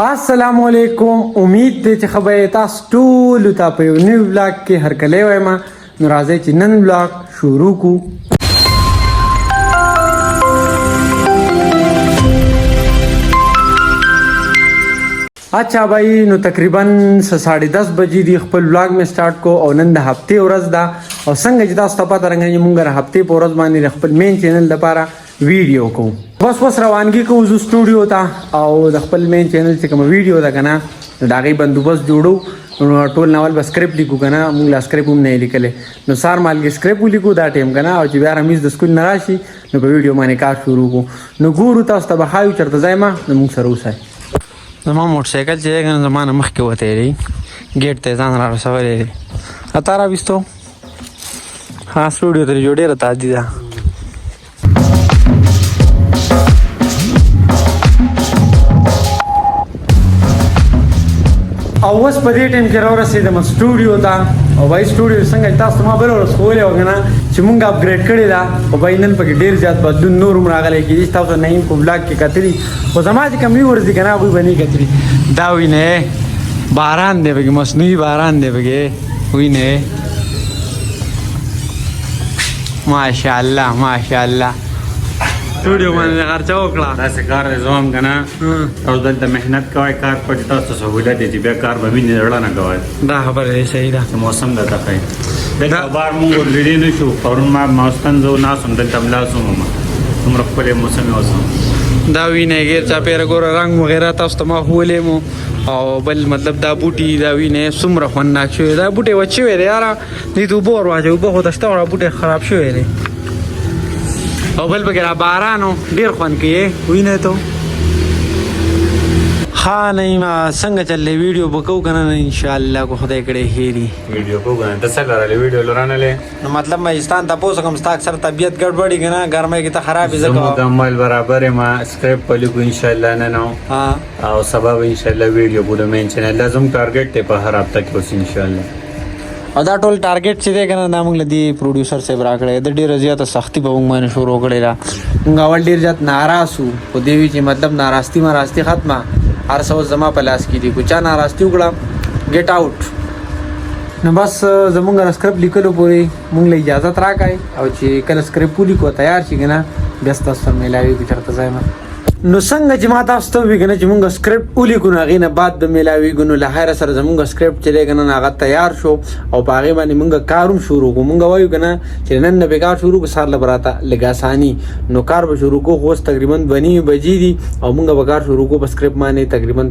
السلام علیکم. امید دی چې خبره تاسو ټول ته په یو نیو بلاګ کې هرکلی وایم. نو راځئ چې نن بلاګ شروع کو. اچھا بھائی، نو تقریبا 10:30 بجې دی خپل بلاګ می سٹارټ کو او نن د هفته ورځ ده او څنګه چې تاسو ته پته رنګ مونږ د هفته په ورځ باندې خپل مین چینل لپاره ویډیو کوم. بس روانګي کوم زو سټوډیو ته او د خپل مین چینل چې کوم ویډیو ده کنه دا غي بندوبست جوړو. نو ټول ناول بس سکرپټ لیکو کنه، مونږ لا سکرپټ هم نه لیکلې. نو سار مالګي سکرپټ لیکو دا ټیم کنه او چې بیا رمیز د سکول نه راشي نو په ویډیو باندې کار شروع کو. نو ګورو تاسو ته بخایو چرته ځایما نو موږ سره اوسئ. زما موټر سایکل چې کنه زمانه مخکې وته لري ګیټ ته ځان را رسولې اتاره وستو ها سټوډیو ته جوړه راته دي دا او اوس په دې ټیم کې راورسېدم سټوډیو ته. او وای سټوډیو څنګه تاسو ما بل ورسولې وګنه چې مونږ اپګریډ کړی دا او وای نن پکې ډیر زیات بدلون نور راغلی کې تاسو نه یې په بلاګ کې کتلی او زما چې کمی ورځي کنه وای بنې کتلی دا وینه باران دی بګي مصنوعي باران دی بګي وینه ماشاءالله ماشاءالله سټوډیو باندې خرچه وکړه دا څه کار زوم کنه او دلته مهنت کوي کار پټ تاسو سہولت دي بیا کار به ویني رړه نه کوي. دا خبره صحیح ده. موسم دا تخای دا بار مونږ لري نه شو پرون ما ماستن زو ناسم دلته ملاسم ما عمر خپل موسم اوسم دا وینه غیر چا پیر ګور رنگ وغیرہ تاسو ته ما هولې مو او بل مطلب دا بوټي دا وینه سمره خناک شوی دا بوټي وچوي یاره دې تو بور واجو به خو دشته وړه بوټي خراب شوی دی او بل بګرا بارانو ډیر خوان کې وینه ته ها نه ما څنګه چلې ویډیو وکاو کنه ان شاء الله کو خدای کړي هېری ویډیو کو غن د سره لري ویډیو لرانه نو مطلب ما استان تاسو کوم ستا اکثر طبيعت ګډوډي کنه ګرمه کې ته خراب زکه مکمل برابر ما سکرپټ پلیکو ان شاء الله نه نو ها او سبب ان شاء الله ویډیو بوله مین چینل لازم ټارګټ ته په هر هفته کې اوس ان شاء الله او دا ټول ټارګټ چې دی کنه دا موږ لدی پروډوسر صاحب راکړی د ډیره زیاته سختی به موږ باندې شروع کړی را موږ اول ډیر زیات ناراض وو او دیوی چې مطلب ناراستی ما راستی ختمه هر څه زما په لاس کې دی کو چا ناراستی وکړه ګیټ آوټ. نو بس زمونږ سکرپټ لیکلو پورې موږ له اجازه راکای او چې کله سکرپټ لیکو تیار شي کنه بیا تاسو ملاوي کې چرته ځایم. نو څنګه چې ما تاسو ته ویګنه چې موږ سکرپټ ولیکو نه غینه بعد به ملاوي ګنو له هر سره زمونږ سکرپټ چې لګنه هغه تیار شو او باغې باندې موږ کاروم شروع کو. موږ وایو کنه چې نن نه بیکار شروع کو سار لبراته لګاسانی نو کار به شروع کو خو تقریبا 2 بجې دي او موږ به کار شروع کو په سکرپټ باندې تقریبا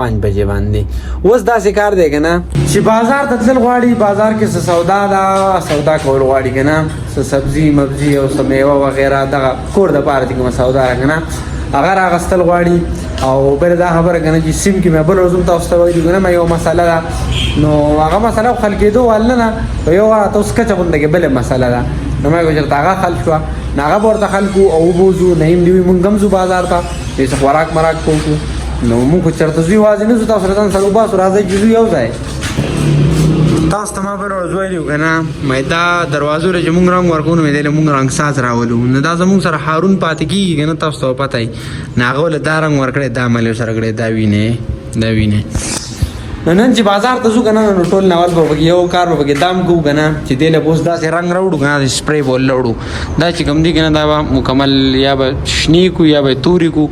5 بجې باندې. اوس دا څه کار دی کنه چې بازار ته تل غواړي بازار کې څه سودا دا سودا کول غواړي کنه څه سبزی مبزی او څه میوه وغیرہ دا کور د پاره دغه سودا کنه اگر اغستل غواړي او بل دا خبره کنه چې سیم کې مې بل روزم تاسو ته وایي کنه مې یو مسله ده نو هغه مسله خلکېدو ولنه په یو تاسو کچا باندې بل مسله ده نو مې وجه تا هغه خلک شو هغه ورته خلکو او بوزو نیم دی مونږ هم زو بازار ته دې خوراک مراک کوو نو مونږ چرته زوی واځي نه تاسو راځن سره با سره راځي چې یو ځای تاسو ته ما بل ورځوي کنه مې دا دروازو له مونږ رنگ ورکونه مې دله مونږ رنگ ساز راولو نو دا زمونږ سره هارون پاتې کیږي کنه تاسو ته پته ای ناغه له دا رنگ ورکړې دا مې سره کړې دا وینه نن چې بازار ته ځو کنه نو ټول ناول به یو کار به دام کو کنه چې دله پوس دا سه رنگ راوړو کنه سپری بول لوړو دا چې کوم دی کنه دا مکمل یا به شنی کو یا به توري کو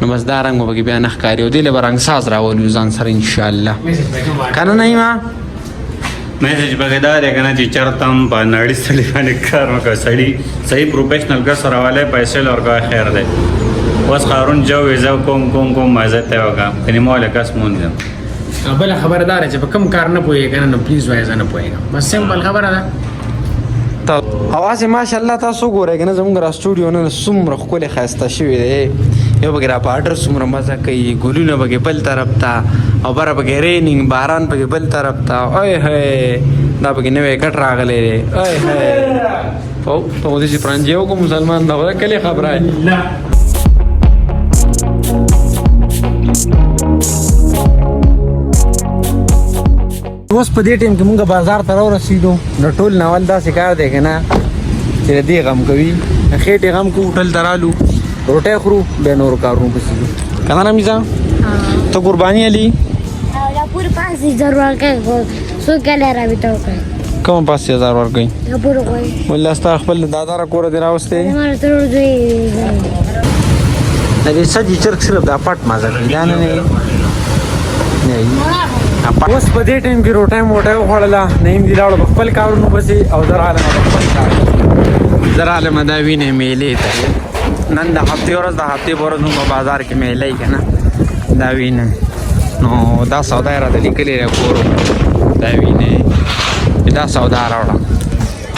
نو بس دا رنگ به بیا نخ کاریو دله رنگ ساز راولو ځان سره ان شاء الله کنه نه ما میسج بغداد کنه چې چرتم په نړۍ سلی باندې کار وکړ سړی صحیح پروفیشنل کا سره والے پیسې لورګه خیر ده اوس قارون جو ویزا کوم مزه ته وکا کني مولا کس مونږ بل خبردار چې په کم کار نه پوي کنه نو پلیز وایزه نه پوي بس سمپل خبره ده. اواز ماشاءالله تاسو ګورئ کنه زموږ را سټوډیو نه سمره خپل خاسته شوی دی یو بګرا پاډر سمره مزه کوي ګلونه بګې بل طرف ته او بره بګې رینینګ باران بګې بل طرف ته اوه هي دا بګې نوې کټ راغلې اوه هي په دې چې فرانجیو کو مسلمان دا ولا کله خبره اوس په دې ټیم کې موږ بازار ته ورسېدو نو ټول ناول دا کار دی کنه چې دې غم کوي خېټې غم کو ټول درالو روټه خورو به نور کارونو پسې کنه نه میزه ته قرباني علي دا پورې 5000 ورکړي څو کله را ویته وکړي کوم 5000 ورکوي دا پورې کوي ولله ستا خپل دادا را کور دی راوسته مر تر دوی د دې سجی چرګ صرف د اپاټ مازه کوي دا نه اوس په دې ټایم کې روټای موټای وخوړله نیم دی لاړو خپل کارونو پسې او در عالمه دا وینې میلې ته نن د هفتې ورځ د هفتې په ورځ موږ په بازار کې میلې که نه دا وینې نو دا سودا یې راته لیکلې ده کورو دا وینې دا سودا راوړه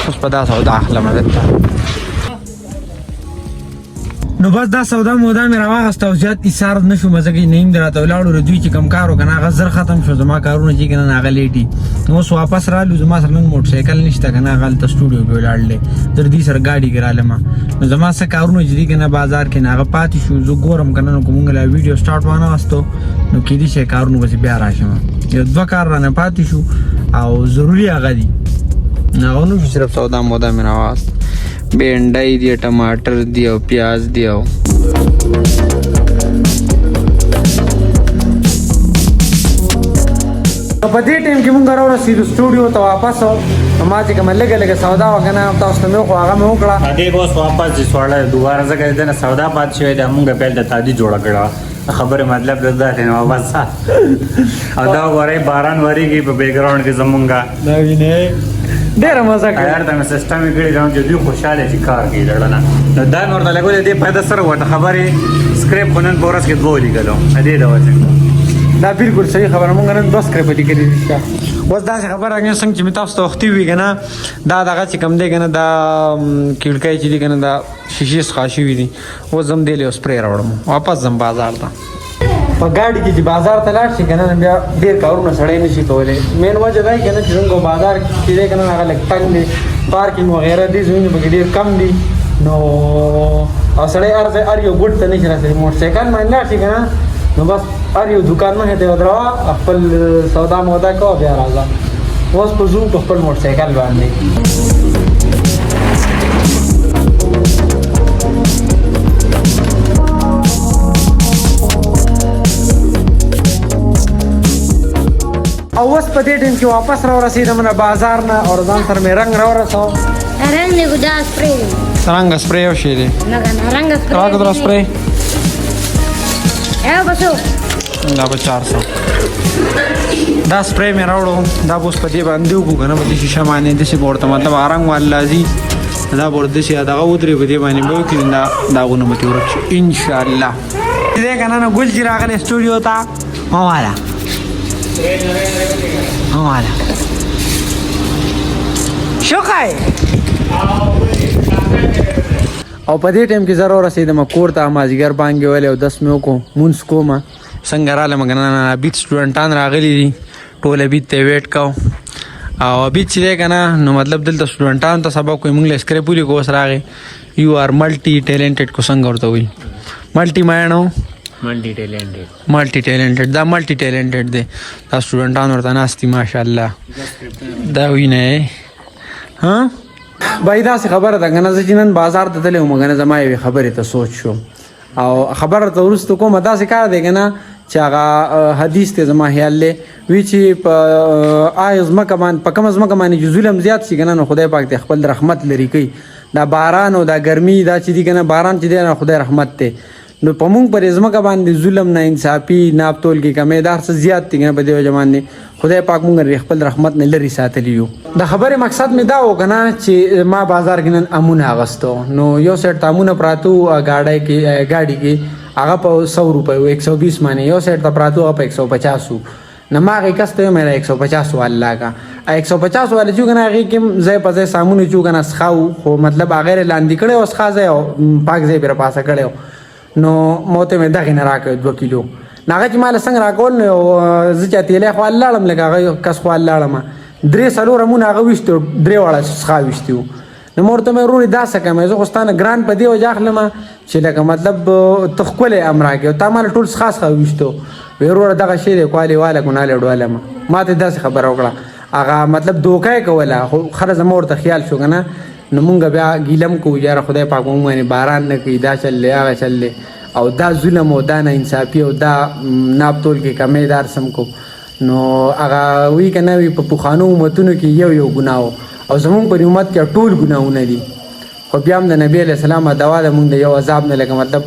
اوس په دا سودا اخلم دلته نو بس دا سودا مودا مې راواغسته او زیات ایثار نه شو مزه کې نیم راته ولاړو دوی چې کم کار وکړه هغه زر ختم شو زما کارونه چې کنه هغه لیټي نو اوس واپس رالو زما سره نن موټر سایکل نشته کنه هغه ته سټوډیو کې ولاړلې تر دې سره گاډي کې رالم نو زما سره کارونه چې دي کنه بازار کې هغه پاتې شو زه ګورم کنه نو کومه لا ویډیو سٹارټ وانه واستو نو کې دي چې کارونه بس بیا راشم یو دوه کار رانه پاتې شو او ضروری هغه دي نو نو صرف سودا مودا مې راواست بینډای دی ټماټر دی او پیاز دی او په دې ټیم کې مونږ راورسېدو سټوډیو ته واپس ما چې کومه لږه سودا وکنه تاسو ته مې خو هغه مې وکړه ادې اوس واپس دي سوړه دوباره ځکه دنه سودا پات شوی دا مونږ په دې تادي جوړ کړه خبره مطلب دا دی نو واپس او دا وره باران وریږي په بیک گراوند کې زمونږه دا وینه ډېر مزه کوي یار دا سیستم یې کړی راځي دوی خوشاله چې کار کوي لړنه نو دا نور د لګولې دې پیدا سره وته خبرې سکریپ خنن بورس کې دوه لیکلو ادې دا وځي دا بالکل صحیح خبره مونږ نن 10 سکریپ لیکلې دي اوس دا خبره راغی څنګه چې تاسو ته وختي وی کنه دا دغه چې کم دی کنه دا کیړکای چې دی کنه دا شیشې خاشي وی دي او زم دی له سپری راوړم واپس زم بازار ته په ګاډي کې چې بازار ته لاړ شي کنه بیا ډیر کارونه سړی نشي کولای مین وجه دا کنه چې څنګه بازار کې دی کنه هغه لګ تنګ دی پارکینګ وغیرہ دي زمینه په ډیر کم دي نو او سړی ارزه ار یو ګډ ته نشي راځي موټر سایکل باندې لاړ شي کنه نو بس ار یو دکان نه ته ودروا خپل سودا مودا کو بیا راځه اوس په زوم په خپل موټر سایکل باندې او اوس په دې ټیم کې واپس راورسېدم نه بازار نه او ځان سره مې رنګ راورساو رنګ دی ګدا سپری رنګ سپری او شی دی نه کنه رنګ سپری راګه در سپری بسو دا به 400 دا سپری مې راوړو دا اوس په دې باندې وکړو کنه په دې شیشه باندې داسې ورته مطلب رنګ والا ځي دا ورته داسې دغه ودرې په دې باندې به وکړي دا داغونه به ترې ورک شي انشاءالله دې کنه نه ګل چې راغلی سټوډیو ته والا والا شوقای او په دې ټیم کې ضرور رسیدم کور ته مازیګر بانګ ویل او 10 مې وکړو مونږ کومه څنګه رااله مګنه بیت سټوډنټان راغلي دي ټول بیت ته ویټ کاو او بیت چې کنه نو مطلب دلته سټوډنټان ته سبق کوي مونږ لسکره پوری کوس راغی یو ار ملټي ټیلنټډ کو څنګه ورته وي ملټي ماینو ملټي ټیلنټډ دا ملټي ټیلنټډ دی دا سټوډنټان ورته ناستي ماشاءالله دا وینه ها بای دا خبره ده کنه چې نن بازار ته تلم مګنه زما یو خبره ته سوچ شو او خبره ته ورستو کوم دا څه کار دی کنه چې هغه حدیث ته زما خیال له وی چې په آیز مکمان په کوم زما کمانه ظلم زیات شي کنه نو خدای پاک ته خپل رحمت لري کوي دا باران او دا ګرمي دا چې دی کنه باران چې دی نه خدای رحمت ته نو په مونږ پر ازمکه باندې ظلم نه انصافي ناپتول کې کمیدار څه زیات دي په دې زمانه خدای پاک مونږ خپل رحمت نه لري ساتلی یو د خبره مقصد می دا و کنه چې ما بازار کې نن امونه اغستو نو یو سیټ امونه پراتو گاډي کې هغه په 100 روپے 120 معنی یو سیټ ته پراتو په 150 نماغه کسته مې 150 والله کا 150 والے چې کنه هغه کې زې په ځای سامونه چې کنه سخاو خو مطلب هغه لاندې کړي اوس خازه او پاک ځای پر پاسه کړي نو موته مې دغه نه راکړ 2 کیلو ناغه چې مال څنګه راکول نو زه چاته له خو الله لم لګا کس خو الله لم درې سلور مون هغه وشتو درې واړه ښه وشتو نو مرته مې روري داسه کوم زه خوستانه ګران په دی وجه اخلم چې لکه مطلب تخکل امراګه او تا مال ټول خاص وشتو ورور دغه شی دی کوالی والا کو نه لړواله ما ته داسه خبر وکړه هغه مطلب دوکای کوله خو خرز مور ته خیال شو کنه نو مونږ بیا ګیلم کو یاره خدای پاک مونږ باندې باران نه کوي دا چلې هغه چلې او دا ظلم او دا ناانصافي او دا ناب تول کې کمی دار سم کو نو هغه وی کنه وی په پخوانو امتونو کې یو ګناه او زمون په امت کې ټول ګناهونه دي خو بیا هم د نبی علیہ السلام دوا د مونږ د یو عذاب نه لکه مطلب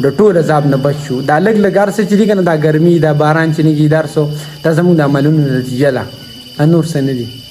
د ټول عذاب نه بچ شو دا لږ لږ ارڅ چې دي کنه دا ګرمي دا باران چې نه کیدار سو دا زمونږ د عملونو نتیجه ده نور څه نه دي